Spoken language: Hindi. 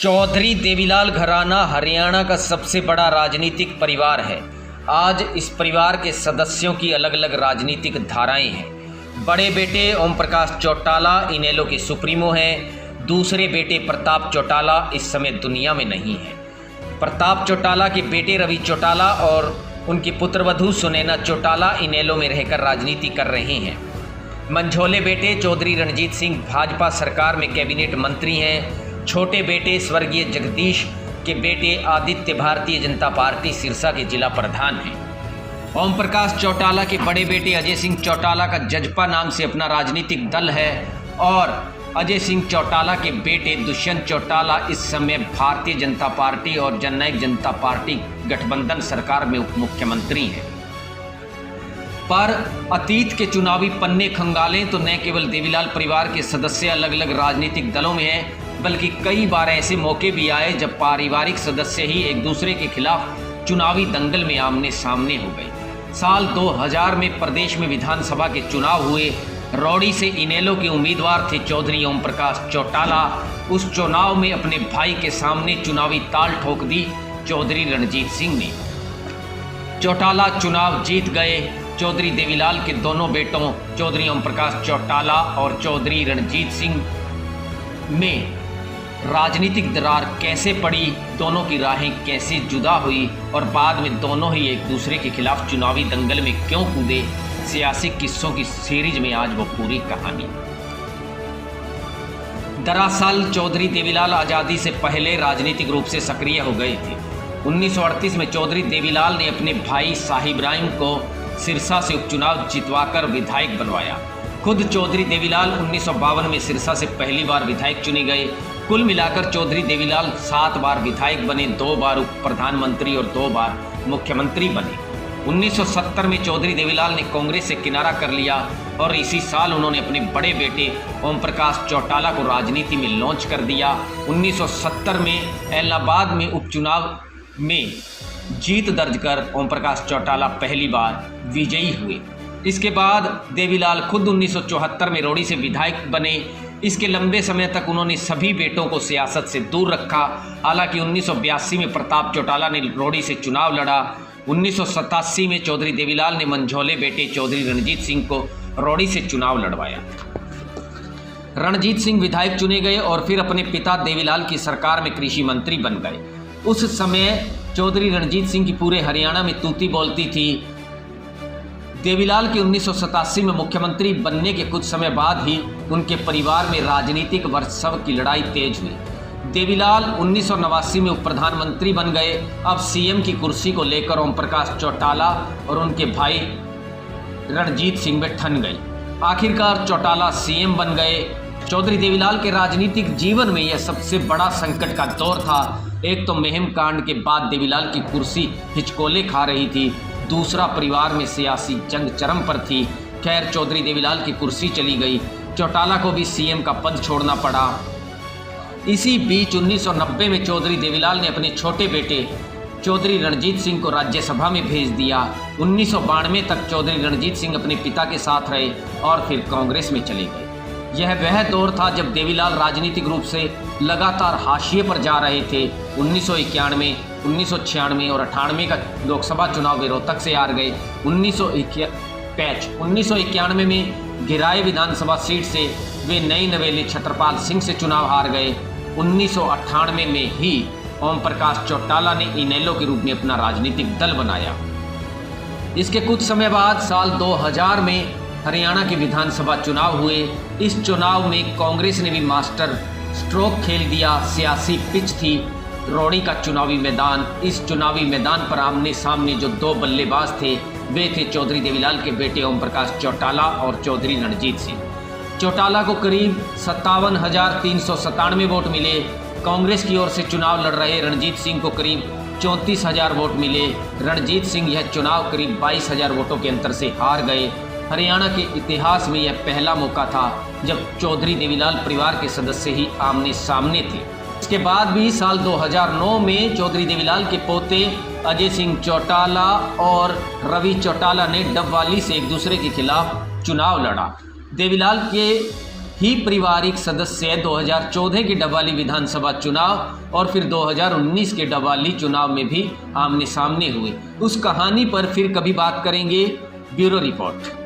चौधरी देवीलाल घराना हरियाणा का सबसे बड़ा राजनीतिक परिवार है। आज इस परिवार के सदस्यों की अलग अलग राजनीतिक धाराएं हैं। बड़े बेटे ओम प्रकाश चौटाला इनेलो के सुप्रीमो हैं। दूसरे बेटे प्रताप चौटाला इस समय दुनिया में नहीं है। प्रताप चौटाला के बेटे रवि चौटाला और उनकी पुत्रवधू सुनैना चौटाला इनेलो में रहकर राजनीति कर रहे हैं। मंझोले बेटे चौधरी रणजीत सिंह भाजपा सरकार में कैबिनेट मंत्री हैं। छोटे बेटे स्वर्गीय जगदीश के बेटे आदित्य भारतीय जनता पार्टी सिरसा के जिला प्रधान हैं। ओम प्रकाश चौटाला के बड़े बेटे अजय सिंह चौटाला का जजपा नाम से अपना राजनीतिक दल है और अजय सिंह चौटाला के बेटे दुष्यंत चौटाला इस समय भारतीय जनता पार्टी और जननायक जनता पार्टी गठबंधन सरकार में उप मुख्यमंत्री हैं। पर अतीत के चुनावी पन्ने खंगालें तो न केवल देवीलाल परिवार के सदस्य अलग अलग राजनीतिक दलों में हैं, बल्कि कई बार ऐसे मौके भी आए जब पारिवारिक सदस्य ही एक दूसरे के खिलाफ चुनावी दंगल में आमने सामने हो गए। साल 2000 में प्रदेश में विधानसभा के चुनाव हुए। रौड़ी से इनेलो के उम्मीदवार थे चौधरी ओम प्रकाश चौटाला। उस चुनाव में अपने भाई के सामने चुनावी ताल ठोक दी चौधरी रणजीत सिंह ने। चौटाला चुनाव जीत गए। चौधरी देवीलाल के दोनों बेटों चौधरी ओम प्रकाश चौटाला और चौधरी रणजीत सिंह में राजनीतिक दरार कैसे पड़ी, दोनों की राहें कैसे जुदा हुई और बाद में दोनों ही एक दूसरे के खिलाफ चुनावी दंगल में क्यों कूदे, सियासी किस्सों की सीरीज में आज वो पूरी कहानी। दरअसल चौधरी देवीलाल आज़ादी से पहले राजनीतिक रूप से सक्रिय हो गए थे। 1938 में चौधरी देवीलाल ने अपने भाई साहिब इब्राहिम को सिरसा से उपचुनाव जितवाकर विधायक बनवाया। खुद चौधरी देवीलाल 1952 में सिरसा से पहली बार विधायक चुने गए। कुल मिलाकर चौधरी देवीलाल 7 बार विधायक बने, 2 बार उप प्रधानमंत्री और 2 बार मुख्यमंत्री बने। 1970 में चौधरी देवीलाल ने कांग्रेस से किनारा कर लिया और इसी साल उन्होंने अपने बड़े बेटे ओम प्रकाश चौटाला को राजनीति में लॉन्च कर दिया। 1970 में इलाहाबाद में उपचुनाव में जीत दर्ज कर ओम प्रकाश चौटाला पहली बार विजयी हुए। इसके बाद देवीलाल खुद 1974 में रौड़ी से विधायक बने। इसके लंबे समय तक उन्होंने सभी बेटों को सियासत से दूर रखा। हालांकि 1982 में प्रताप चौटाला ने रौड़ी से चुनाव लड़ा। 1987 में चौधरी देवीलाल ने मंझोले बेटे चौधरी रणजीत सिंह को रौड़ी से चुनाव लड़वाया। रणजीत सिंह विधायक चुने गए और फिर अपने पिता देवीलाल की सरकार में कृषि मंत्री बन गए। उस समय चौधरी रणजीत सिंह की पूरे हरियाणा में तूती बोलती थी। देवीलाल के 1987 में मुख्यमंत्री बनने के कुछ समय बाद ही उनके परिवार में राजनीतिक वर्चस्व की लड़ाई तेज हुई। देवीलाल 1989 में उप प्रधानमंत्री बन गए। अब सीएम की कुर्सी को लेकर ओम प्रकाश चौटाला और उनके भाई रणजीत सिंह में ठन गई। आखिरकार चौटाला सीएम बन गए। चौधरी देवीलाल के राजनीतिक जीवन में यह सबसे बड़ा संकट का दौर था। एक तो महम कांड के बाद देवीलाल की कुर्सी हिचकोले खा रही थी, दूसरा परिवार में सियासी जंग चरम पर थी। खैर चौधरी देवीलाल की कुर्सी चली गई, चौटाला को भी सीएम का पद छोड़ना पड़ा। इसी बीच 1990 में चौधरी देवीलाल ने अपने छोटे बेटे चौधरी रणजीत सिंह को राज्यसभा में भेज दिया। 1992 तक चौधरी रणजीत सिंह अपने पिता के साथ रहे और फिर कांग्रेस में चले गए। यह वह दौर था जब देवीलाल राजनीतिक रूप से लगातार हाशिए पर जा रहे थे। 1991, 1996 और 98 का लोकसभा चुनाव वे रोहतक से हार गए। 1991 में गिराए विधानसभा सीट से वे नई नवेली छत्रपाल सिंह से चुनाव हार गए। 1998 में ही ओम प्रकाश चौटाला ने इनेलो के रूप में अपना राजनीतिक दल बनाया। इसके कुछ समय बाद साल 2000 में हरियाणा के विधानसभा चुनाव हुए। इस चुनाव में कांग्रेस ने भी मास्टर स्ट्रोक खेल दिया। सियासी पिच थी रौड़ी का चुनावी मैदान। इस चुनावी मैदान पर आमने सामने जो 2 बल्लेबाज थे वे थे चौधरी देवीलाल के बेटे ओम प्रकाश चौटाला और चौधरी रणजीत सिंह। चौटाला को करीब 57,397 वोट मिले। कांग्रेस की ओर से चुनाव लड़ रहे रणजीत सिंह को करीब 34,000 वोट मिले। रणजीत सिंह यह चुनाव करीब 22,000 वोटों के अंतर से हार गए। हरियाणा के इतिहास में यह पहला मौका था जब चौधरी देवीलाल परिवार के सदस्य ही आमने सामने थे। इसके बाद भी साल 2009 में चौधरी देवीलाल के पोते अजय सिंह चौटाला और रवि चौटाला ने डबवाली से एक दूसरे के खिलाफ चुनाव लड़ा। देवीलाल के ही पारिवारिक सदस्य 2014 के डबवाली विधानसभा चुनाव और फिर 2019 के डबवाली चुनाव में भी आमने सामने हुए। उस कहानी पर फिर कभी बात करेंगे। Bureau report.